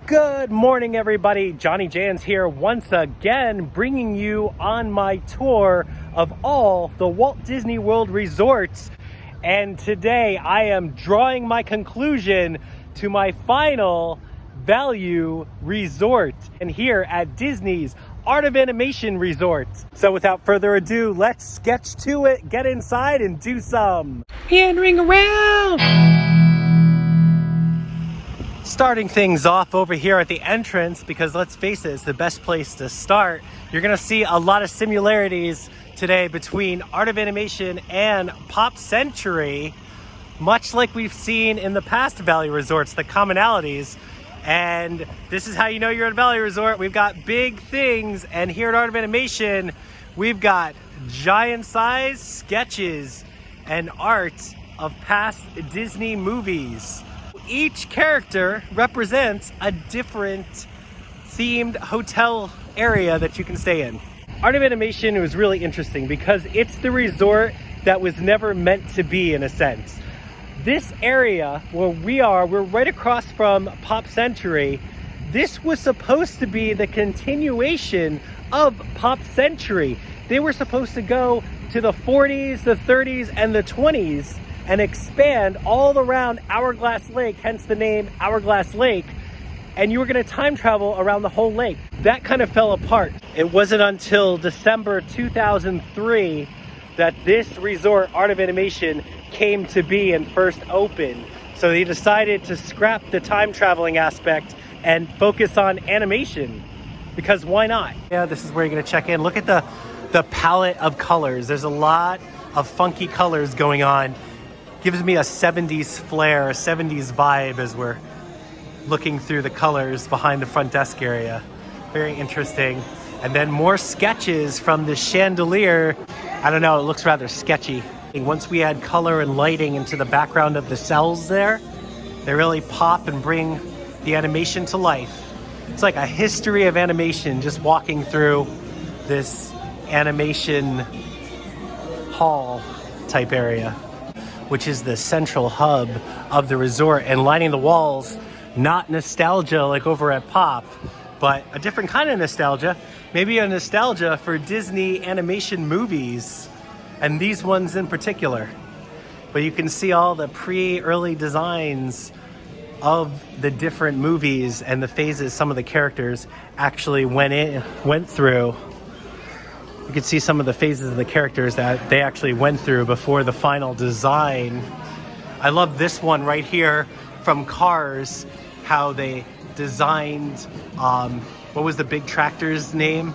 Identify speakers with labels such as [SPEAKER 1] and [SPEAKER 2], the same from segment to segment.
[SPEAKER 1] Good morning, everybody. JohnnyJans here once again, bringing you on my tour of all the Walt Disney World resorts. And today I am drawing my conclusion to my final value resort, and here at Disney's Art of Animation Resort. So without further ado, let's sketch to it, get inside and do some meandering around. Starting things off over here at the entrance, because let's face it, it's the best place to start. You're gonna see a lot of similarities today between Art of Animation and Pop Century, much like we've seen in the past Valley Resorts, the commonalities. And this is how you know you're at a Valley Resort. We've got big things, and here at Art of Animation, we've got giant size sketches and art of past Disney movies. Each character represents a different themed hotel area that you can stay in. Art of Animation was really interesting because it's the resort that was never meant to be, in a sense. This area where we're right across from Pop Century. This was supposed to be the continuation of Pop Century. They were supposed to go to the 40s, the 30s, and the 20s and expand all around Hourglass Lake, hence the name Hourglass Lake, and you were gonna time travel around the whole lake. That kind of fell apart. It wasn't until December 2003 that this resort, Art of Animation, came to be and first opened. So they decided to scrap the time traveling aspect and focus on animation, because why not? Yeah, this is where you're gonna check in. Look at the palette of colors. There's a lot of funky colors going on. Gives me a 70s flair, a 70s vibe as we're looking through the colors behind the front desk area. Very interesting. And then more sketches from the chandelier. I don't know, it looks rather sketchy. Once we add color and lighting into the background of the cells there, they really pop and bring the animation to life. It's like a history of animation, just walking through this animation hall type area, which is the central hub of the resort, and lining the walls, not nostalgia like over at Pop, but a different kind of nostalgia. Maybe a nostalgia for Disney animation movies, and these ones in particular. But you can see all the early designs of the different movies and the phases some of the characters actually went through. You can see some of the phases of the characters that they actually went through before the final design. I love this one right here from Cars, how they designed, what was the big tractor's name?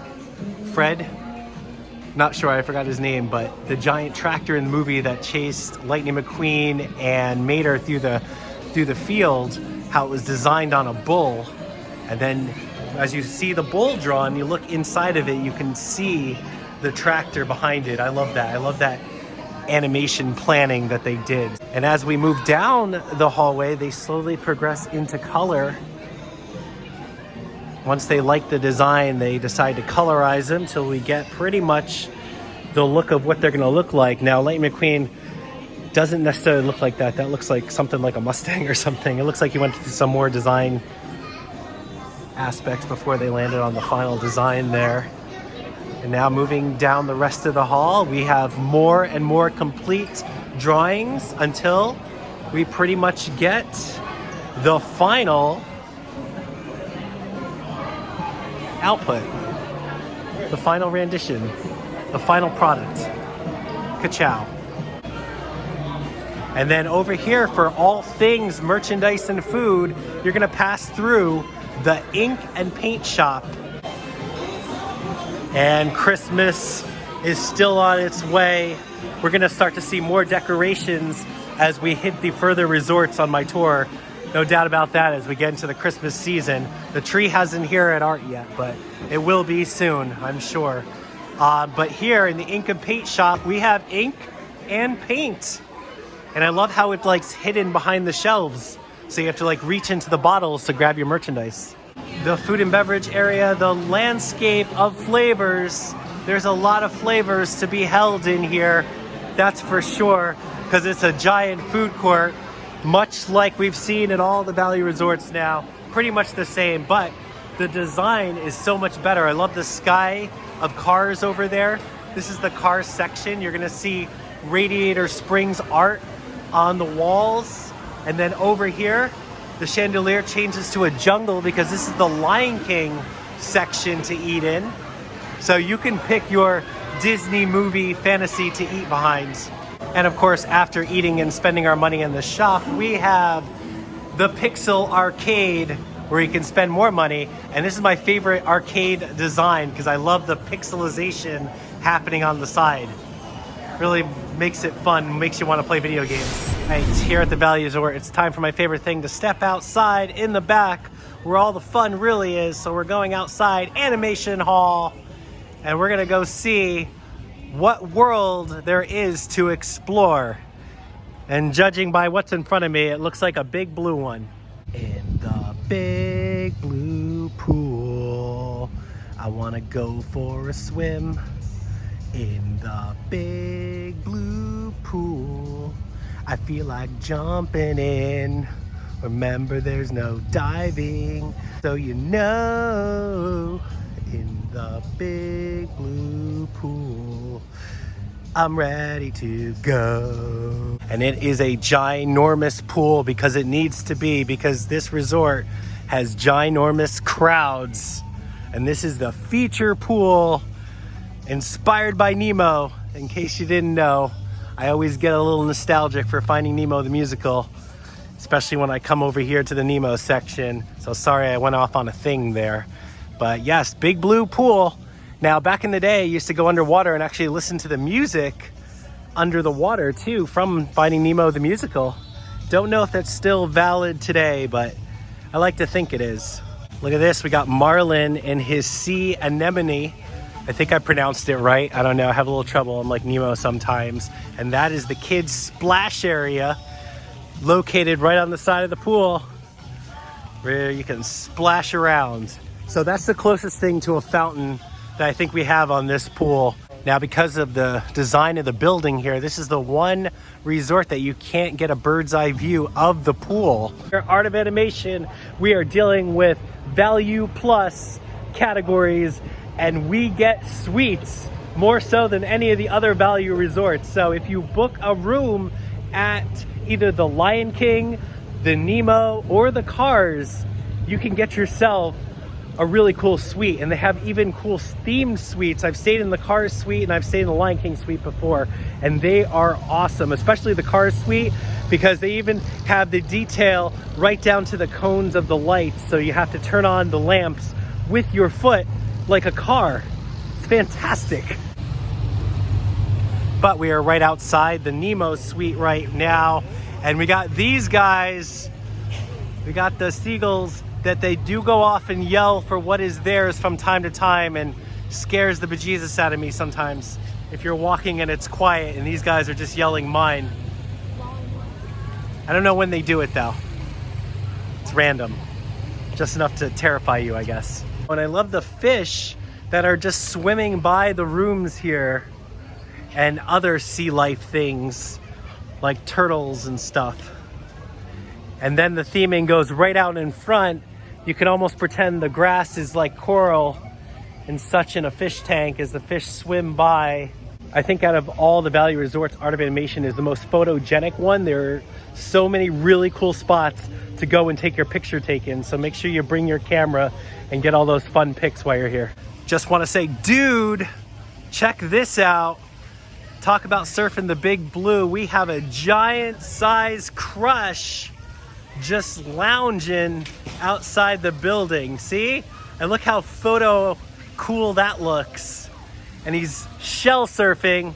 [SPEAKER 1] Fred? Not sure, I forgot his name, but the giant tractor in the movie that chased Lightning McQueen and Mater through the field, how it was designed on a bull. And then as you see the bull drawn, you look inside of it, you can see the tractor behind it. I love that. I love that animation planning that they did. And as we move down the hallway, they slowly progress into color. Once they like the design, they decide to colorize them till we get pretty much the look of what they're gonna look like. Now, Lightning McQueen doesn't necessarily look like that. That looks like something like a Mustang or something. It looks like he went through some more design aspects before they landed on the final design there. And now moving down the rest of the hall, we have more and more complete drawings until we pretty much get the final output, the final rendition, the final product. Ka-chow. And then over here, for all things merchandise and food, you're gonna pass through the ink and paint shop. And Christmas is still on its way. We're gonna start to see more decorations as we hit the further resorts on my tour. No doubt about that as we get into the Christmas season. The tree hasn't here at Art yet, but it will be soon, I'm sure. But here in the ink and paint shop, we have ink and paint. And I love how it like hidden behind the shelves. So you have to like reach into the bottles to grab your merchandise. The food and beverage area, the landscape of flavors. There's a lot of flavors to be held in here, that's for sure, because it's a giant food court, much like we've seen in all the Valley Resorts now. pretty much the same, but the design is so much better. I love the sky of cars over there. This is the car section. You're gonna see Radiator Springs art on the walls. And then over here, the chandelier changes to a jungle because this is the Lion King section to eat in. So you can pick your Disney movie fantasy to eat behind. And of course, after eating and spending our money in the shop, we have the Pixel Arcade where you can spend more money. And this is my favorite arcade design because I love the pixelization happening on the side. Really makes it fun, makes you want to play video games. All right, here at the Valley Resort, it's time for my favorite thing, to step outside in the back where all the fun really is. So we're going outside, Animation Hall, and we're gonna go see what world there is to explore. And judging by what's in front of me, it looks like a big blue one. In the big blue pool, I wanna go for a swim. In the big blue pool, I feel like jumping in. Remember, there's no diving, so you know. In the big blue pool, I'm ready to go. And it is a ginormous pool because it needs to be, because this resort has ginormous crowds. And this is the feature pool inspired by Nemo. In case you didn't know, I always get a little nostalgic for Finding Nemo the musical, especially when I come over here to the Nemo section. So sorry I went off on a thing there. But yes, big blue pool. Now, back in the day, I used to go underwater and actually listen to the music under the water too from Finding Nemo the musical. Don't know if that's still valid today, but I like to think it is. Look at this, we got Marlin in his sea anemone. I think I pronounced it right. I don't know, I have a little trouble. I'm like Nemo sometimes. And that is the kids' splash area located right on the side of the pool where you can splash around. So that's the closest thing to a fountain that I think we have on this pool. Now, because of the design of the building here, this is the one resort that you can't get a bird's eye view of the pool. Here at Art of Animation, we are dealing with value plus categories, and we get suites more so than any of the other value resorts. So if you book a room at either the Lion King, the Nemo, or the Cars, you can get yourself a really cool suite. And they have even cool themed suites. I've stayed in the Cars suite and I've stayed in the Lion King suite before, and they are awesome, especially the Cars suite, because they even have the detail right down to the cones of the lights. So you have to turn on the lamps with your foot like a car. It's fantastic. But we are right outside the Nemo suite right now, and we got these guys. We got the seagulls that they do go off and yell for what is theirs from time to time, and scares the bejesus out of me sometimes if you're walking and it's quiet and these guys are just yelling mine. I don't know when they do it though. It's random. Just enough to terrify you, I guess. And I love the fish that are just swimming by the rooms here, and other sea life things like turtles and stuff. And then the theming goes right out in front. You can almost pretend the grass is like coral and such in a fish tank as the fish swim by. I think out of all the value resorts, Art of Animation is the most photogenic one. There are so many really cool spots to go and take your picture taken. So make sure you bring your camera and get all those fun pics while you're here. Just want to say, dude, check this out. Talk about surfing the big blue. We have a giant size crush just lounging outside the building. See? And look how photo cool that looks. And he's shell surfing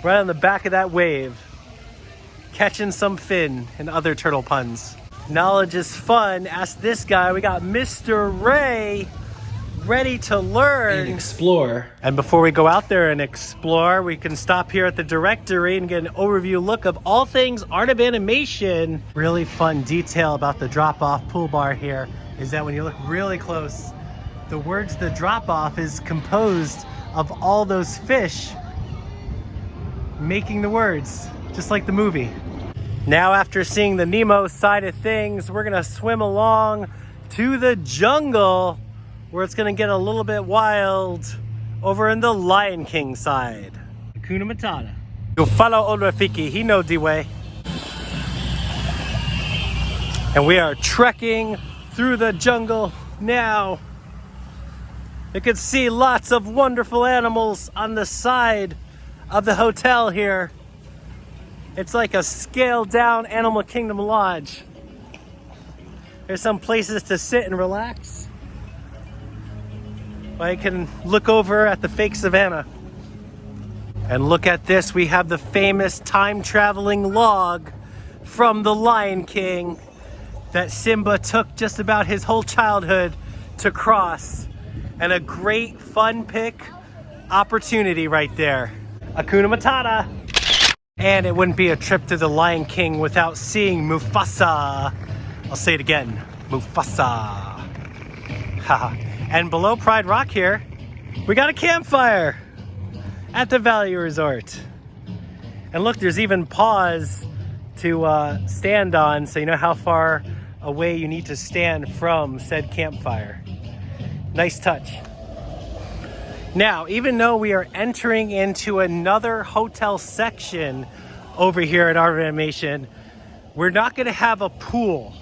[SPEAKER 1] right on the back of that wave, catching some fin and other turtle puns. Knowledge is fun. Ask this guy. We got Mr. Ray ready to learn
[SPEAKER 2] and explore.
[SPEAKER 1] And before we go out there and explore, we can stop here at the directory and get an overview look of all things Art of Animation. Really fun detail about the drop-off pool bar here is that when you look really close, the words the drop-off is composed of all those fish making the words, just like the movie. Now, after seeing the Nemo side of things, we're gonna swim along to the jungle where it's gonna get a little bit wild over in the Lion King side. Hakuna Matata. You follow old Rafiki, he know the way. And we are trekking through the jungle now. You can see lots of wonderful animals on the side of the hotel here. It's like a scaled down Animal Kingdom lodge. There's some places to sit and relax. I can look over at the fake savannah. And look at this, we have the famous time-traveling log from the Lion King that Simba took just about his whole childhood to cross. And a great fun pick opportunity right there. Hakuna Matata. And it wouldn't be a trip to the Lion King without seeing Mufasa. I'll say it again, Mufasa. And below Pride Rock here, we got a campfire at the Value Resort. And look, there's even paws to stand on, so you know how far away you need to stand from said campfire. Nice touch. Now, even though we are entering into another hotel section over here at Art of Animation, we're not going to have a pool.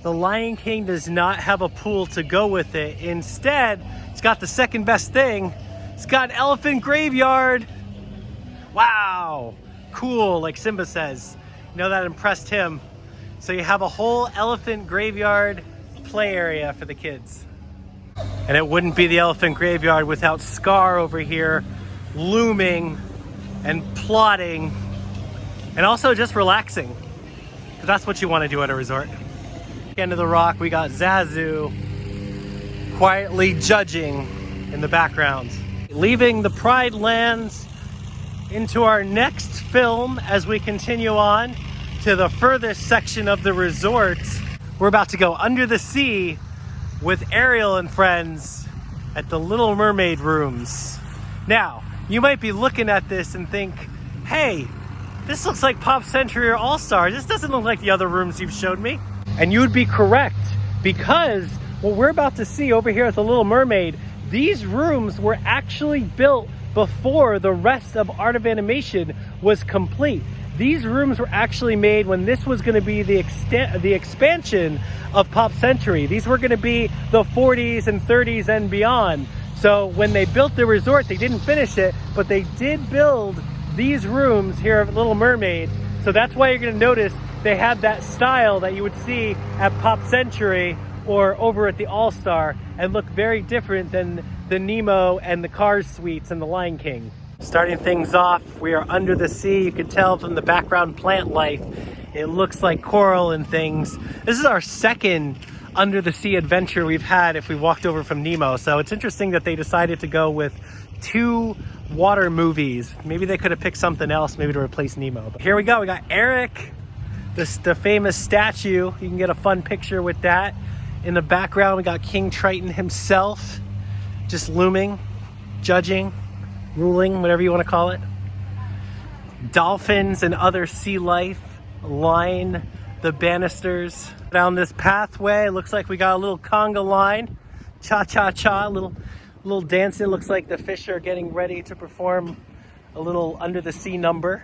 [SPEAKER 1] The Lion King does not have a pool to go with it. Instead, it's got the second best thing. It's got an elephant graveyard. Wow, cool, like Simba says. You know, that impressed him. So you have a whole elephant graveyard play area for the kids. And it wouldn't be the elephant graveyard without Scar over here looming and plotting and also just relaxing, because that's what you want to do at a resort. End of the rock, we got Zazu quietly judging in the background. Leaving the Pride lands into our next film as we continue on to the furthest section of the resort. We're about to go under the sea with Ariel and friends at the Little Mermaid rooms. Now, you might be looking at this and think, hey, this looks like Pop Century or All-Star. This doesn't look like the other rooms you've showed me. And you would be correct, because what we're about to see over here at the Little Mermaid, these rooms were actually built before the rest of Art of Animation was complete. These rooms were actually made when this was going to be the expansion of Pop Century. These were going to be the 40s and 30s and beyond. So when they built the resort, they didn't finish it, but they did build these rooms here at Little Mermaid. So that's why you're going to notice they have that style that you would see at Pop Century or over at the All-Star, and look very different than the Nemo and the Cars suites and the Lion King. Starting things off, we are under the sea. You can tell from the background plant life, it looks like coral and things. This is our second under the sea adventure we've had if we walked over from Nemo. So it's interesting that they decided to go with 2 water movies. Maybe they could have picked something else, maybe to replace Nemo. But here we go, we got Eric, the famous statue. You can get a fun picture with that. In the background, we got King Triton himself, just looming, judging, ruling, whatever you want to call it. Dolphins and other sea life line the banisters. Down this pathway, looks like we got a little conga line. Cha-cha-cha, little dancing. Looks like the fish are getting ready to perform a little under the sea number.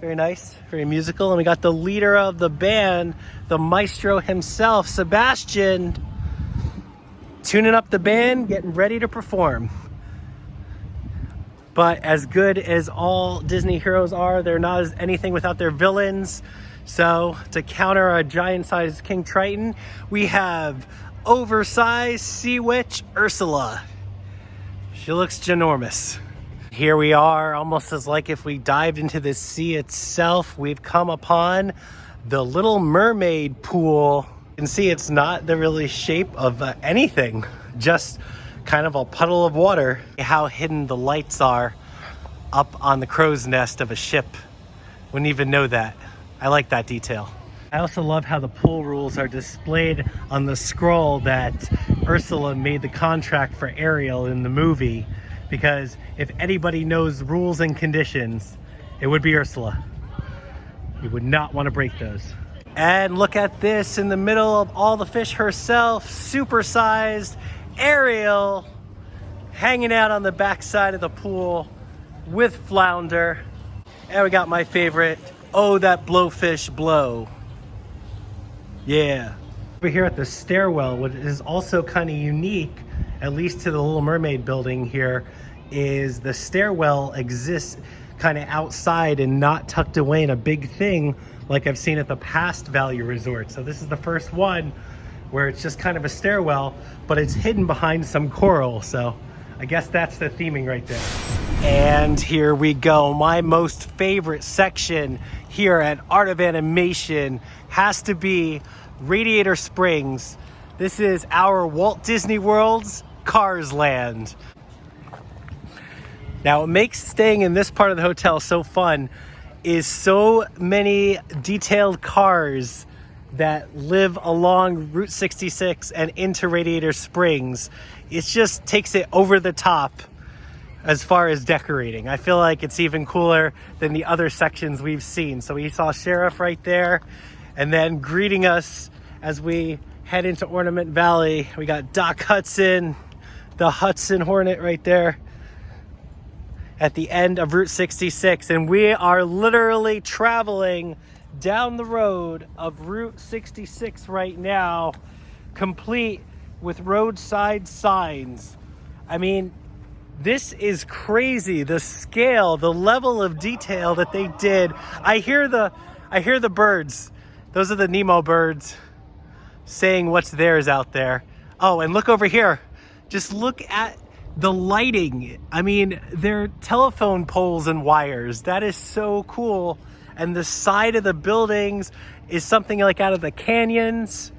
[SPEAKER 1] Very nice, very musical. And we got the leader of the band, the maestro himself, Sebastian, tuning up the band, getting ready to perform. But as good as all Disney heroes are, they're not as anything without their villains. So to counter a giant-sized King Triton, we have oversized sea witch Ursula. She looks ginormous. Here we are, almost as like if we dived into the sea itself. We've come upon the Little Mermaid pool. You can see it's not the really shape of anything, just kind of a puddle of water. How hidden the lights are up on the crow's nest of a ship. Wouldn't even know that. I like that detail. I also love how the pool rules are displayed on the scroll that Ursula made the contract for Ariel in the movie, because if anybody knows rules and conditions, it would be Ursula. You would not want to break those. And look at this in the middle of all the fish herself, supersized Ariel, hanging out on the backside of the pool with flounder. And we got my favorite, oh, that blowfish blow. Yeah. Over here at the stairwell, what is also kind of unique, at least to the Little Mermaid building here, is the stairwell exists kind of outside and not tucked away in a big thing like I've seen at the past value resorts. So this is the first one where it's just kind of a stairwell, but it's hidden behind some coral. So I guess that's the theming right there. And here we go. My most favorite section here at Art of Animation has to be Radiator Springs. This is our Walt Disney World's Cars Land. Now, what makes staying in this part of the hotel so fun is so many detailed cars that live along Route 66 and into Radiator Springs. It just takes it over the top as far as decorating. I feel like it's even cooler than the other sections we've seen. So we saw Sheriff right there, and then greeting us as we head into Ornament Valley, we got Doc Hudson, the Hudson Hornet right there at the end of Route 66. And we are literally traveling down the road of Route 66 right now, complete with roadside signs. I mean, this is crazy, the scale, the level of detail that they did. I hear the birds. Those are the Nemo birds saying what's theirs out there. Oh, and look over here. Just look at the lighting. I mean, they're telephone poles and wires. That is so cool. And the side of the buildings is something like out of the canyons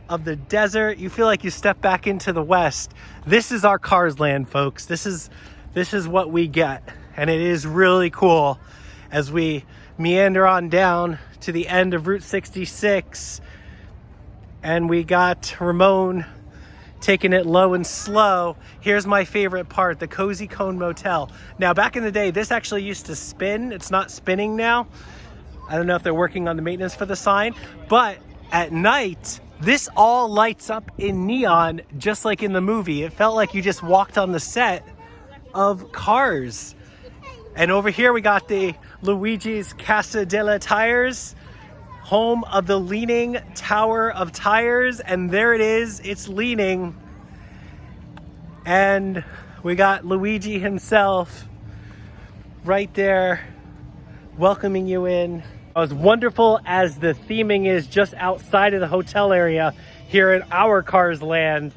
[SPEAKER 1] of the desert. You feel like you step back into the West. This is our Cars Land, folks. This is what we get. And it is really cool as we meander on down to the end of Route 66. And we got Ramon taking it low and slow. Here's my favorite part, the Cozy Cone Motel. Now, back in the day, this actually used to spin. It's not spinning now. I don't know if they're working on the maintenance for the sign, but at night, this all lights up in neon, just like in the movie. It felt like you just walked on the set of Cars. And over here, we got the Luigi's Casa della Tires, home of the Leaning Tower of Tires. And there it is, it's leaning. And we got Luigi himself right there welcoming you in. As wonderful as the theming is just outside of the hotel area here at our Cars Land,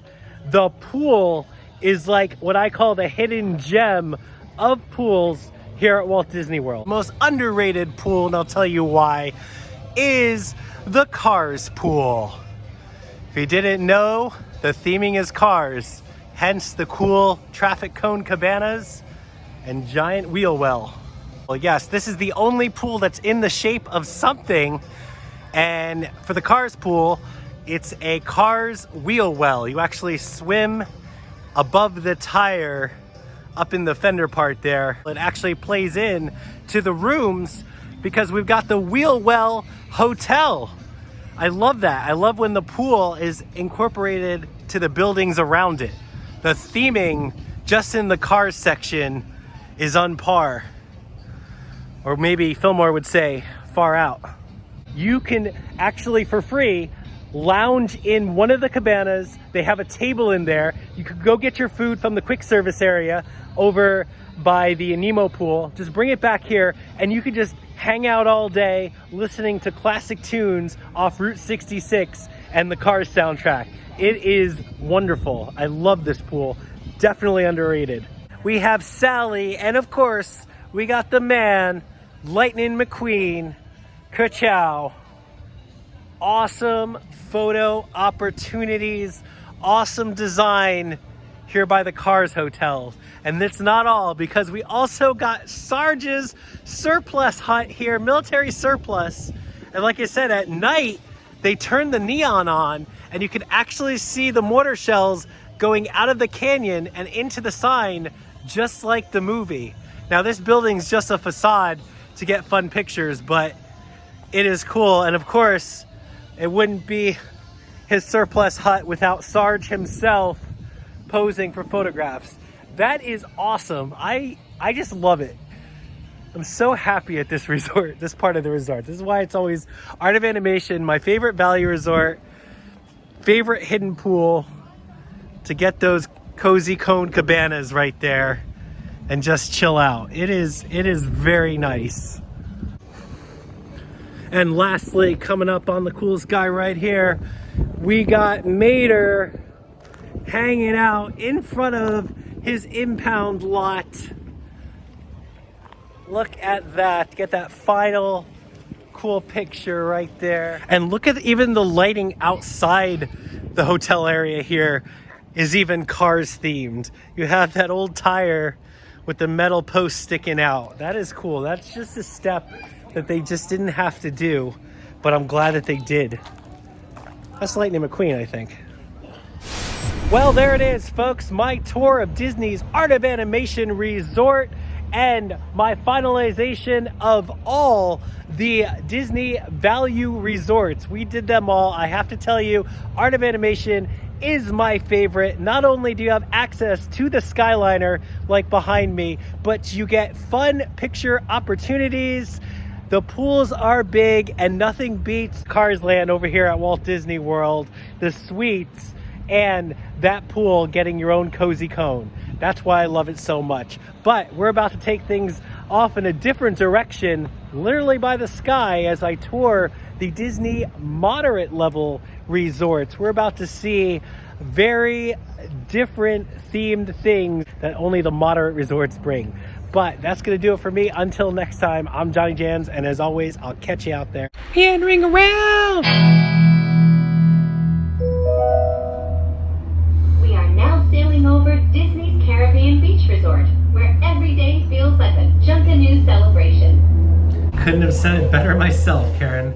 [SPEAKER 1] the pool is like what I call the hidden gem of pools here at Walt Disney World. Most underrated pool, and I'll tell you why, is the Cars pool. If you didn't know, the theming is cars, hence the cool traffic cone cabanas and giant wheel well. Well, yes, this is the only pool that's in the shape of something, and for the Cars pool, it's a Cars wheel well. You actually swim above the tire up in the fender part there. It actually plays in to the rooms because we've got the wheel well hotel. I love that. I love when the pool is incorporated to the buildings around it. The theming just in the Cars section is on par. Or maybe Fillmore would say far out. You can actually, for free, lounge in one of the cabanas. They have a table in there. You could go get your food from the quick service area over by the Nemo pool. Just bring it back here and you could just hang out all day listening to classic tunes off Route 66 and the Cars soundtrack. It is wonderful. I love this pool. Definitely underrated. We have Sally, and of course, we got the man, Lightning McQueen, Ka-chow. Awesome photo opportunities, awesome design here by the Cars Hotel. And that's not all, because we also got Sarge's surplus hut here, military surplus. And like I said, at night, they turn the neon on and you can actually see the mortar shells going out of the canyon and into the sign, just like the movie. Now, this building's just a facade to get fun pictures, but it is cool. And of course, It wouldn't be his surplus hut without Sarge himself posing for photographs. That is awesome. I just love it. I'm so happy at this resort, this part of the resort. This is why it's always Art of Animation, my favorite value resort, favorite hidden pool, to get those cozy cone cabanas right there and just chill out. It is very nice. And lastly, coming up on the coolest guy right here, we got Mater hanging out in front of his impound lot. Look at that. Get that final cool picture right there. And look at even the lighting outside the hotel area here is even Cars themed. You have that old tire with the metal post sticking out. That is cool. That's just a step that they just didn't have to do, but I'm glad that they did. That's Lightning McQueen, I think. Well, there it is, folks. My tour of Disney's Art of Animation Resort and my finalization of all the Disney value resorts. We did them all. I have to tell you, Art of Animation is my favorite. Not only do you have access to the Skyliner like behind me, but you get fun picture opportunities. The pools are big, and nothing beats Cars Land over here at Walt Disney World. The suites and that pool, getting your own cozy cone. That's why I love it so much. But we're about to take things off in a different direction, literally by the sky, as I tour the Disney moderate level resorts. We're about to see very different themed things that only the moderate resorts bring. But that's going to do it for me. Until next time, I'm JohnnyJans, and as always, I'll catch you out there. Meandering around!
[SPEAKER 2] We are now sailing over Disney's Caribbean Beach Resort, where every day feels like a Junkanoo celebration.
[SPEAKER 1] Couldn't have said it better myself, Karen.